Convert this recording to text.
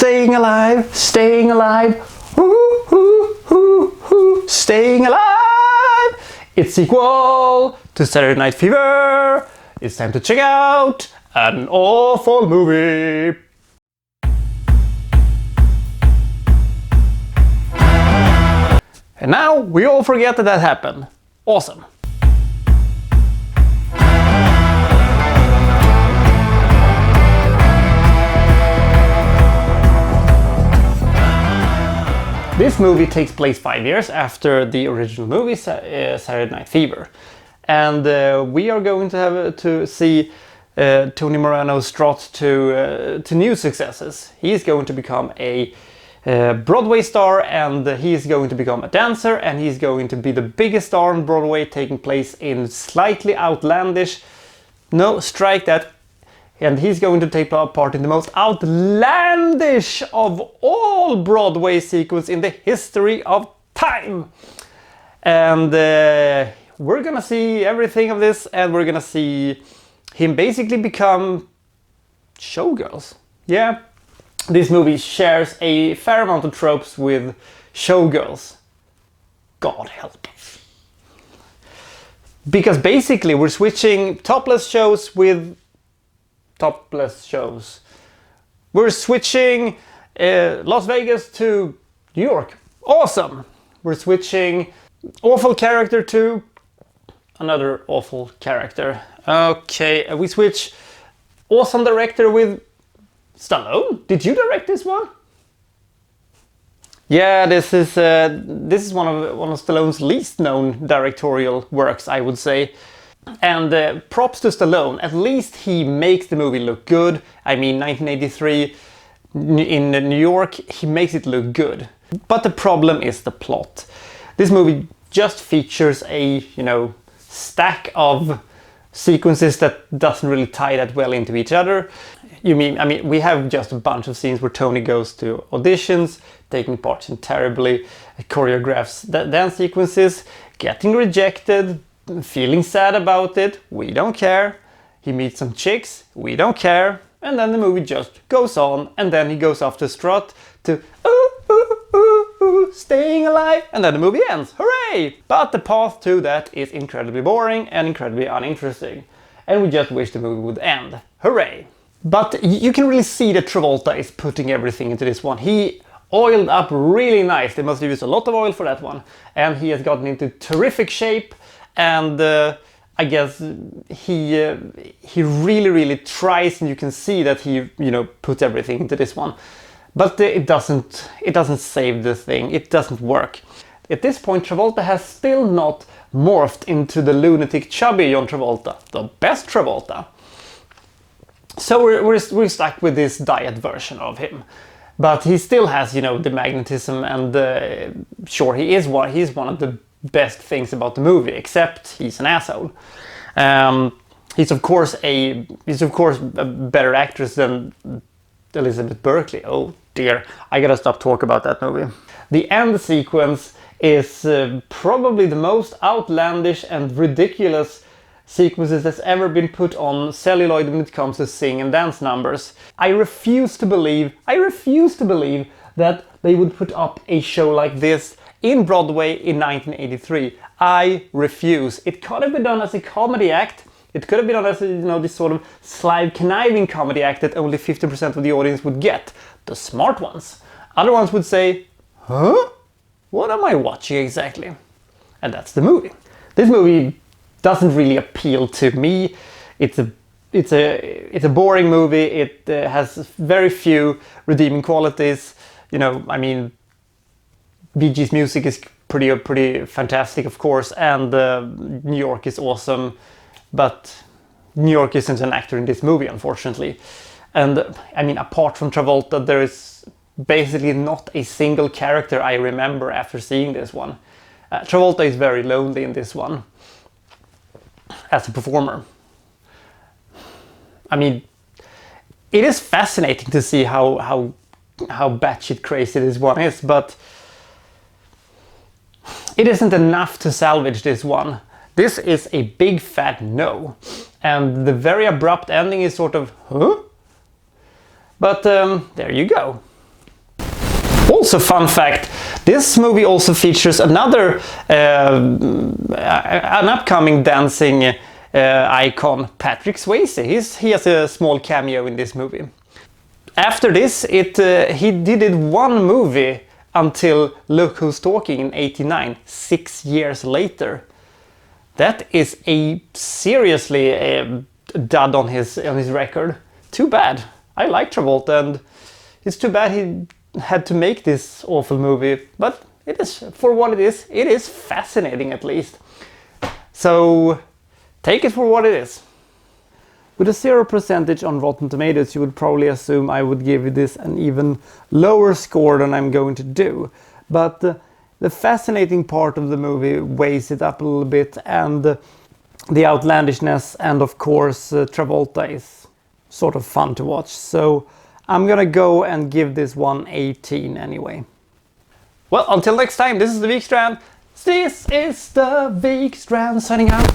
Staying alive, staying alive, ooh, ooh, ooh, ooh, staying alive. It's sequel to Saturday Night Fever. It's time to check out an awful movie. And now we all forget that happened. Awesome. This movie takes place 5 years after the original movie Saturday Night Fever, and we are going to have to see Tony Morano's trot to new successes. He is going to become a Broadway star, and he is going to become a dancer, and he's going to be the biggest star on Broadway, taking place in slightly outlandish, no, strike that, and he's going to take part in the most outlandish of all Broadway sequences in the history of time. And we're gonna see everything of this, and we're gonna see him basically become showgirls. Yeah, this movie shares a fair amount of tropes with showgirls. God help us. Because basically we're switching topless shows with topless shows. We're switching Las Vegas to New York. Awesome! We're switching awful character to another awful character. Okay, we switch awesome director with Stallone. Did you direct this one? Yeah, this is one of Stallone's least known directorial works, I would say. And props to Stallone, at least he makes the movie look good. I mean, 1983 in New York, he makes it look good. But the problem is the plot. This movie just features a, stack of sequences that doesn't really tie that well into each other. I mean, we have just a bunch of scenes where Tony goes to auditions, taking part in terribly choreographs dance sequences, getting rejected, feeling sad about it, we don't care. He meets some chicks, we don't care. And then the movie just goes on, and then he goes off to strut to ooh, ooh, ooh, ooh, staying alive, and then the movie ends. Hooray! But the path to that is incredibly boring and incredibly uninteresting. And we just wish the movie would end. Hooray! But you can really see that Travolta is putting everything into this one. He oiled up really nice. They must have used a lot of oil for that one. And he has gotten into terrific shape. And I guess he really tries, and you can see that he puts everything into this one. But it doesn't save the thing. It doesn't work. At this point, Travolta has still not morphed into the lunatic chubby John Travolta, the best Travolta. So we're stuck with this diet version of him. But he still has the magnetism, and sure, he's one of the best things about the movie, except he's an asshole. He's of course a better actress than Elizabeth Berkley. Oh dear, I gotta stop talking about that movie. The end sequence is probably the most outlandish and ridiculous sequences that's ever been put on celluloid when it comes to sing and dance numbers. I refuse to believe that they would put up a show like this in Broadway in 1983. I refuse. It could have been done as a comedy act. It could have been done as this sort of sly, conniving comedy act that only 50% of the audience would get. The smart ones. Other ones would say, huh? What am I watching exactly? And that's the movie. This movie doesn't really appeal to me. It's a boring movie. It has very few redeeming qualities. I mean, Bee Gees' music is pretty fantastic, of course, and New York is awesome, but New York isn't an actor in this movie, unfortunately. And I mean, apart from Travolta, there is basically not a single character I remember after seeing this one. Travolta is very lonely in this one as a performer. I mean, it is fascinating to see how batshit crazy this one is, but it isn't enough to salvage this one. This is a big fat no. And the very abrupt ending is sort of, huh? But there you go. Also, fun fact, this movie also features another an upcoming dancing icon, Patrick Swayze. He has a small cameo in this movie. After this, he did one movie until Look Who's Talking in '89, 6 years later. That is a seriously dud on his record. Too bad. I like Travolta, and it's too bad he had to make this awful movie, but it is, for what it is fascinating at least. So take it for what it is. With a 0% on Rotten Tomatoes, you would probably assume I would give this an even lower score than I'm going to do. But the fascinating part of the movie weighs it up a little bit, and the outlandishness and of course Travolta is sort of fun to watch. So I'm gonna go and give this one 18 anyway. Well, until next time, this is the Wikstrand. This is the Wikstrand signing out.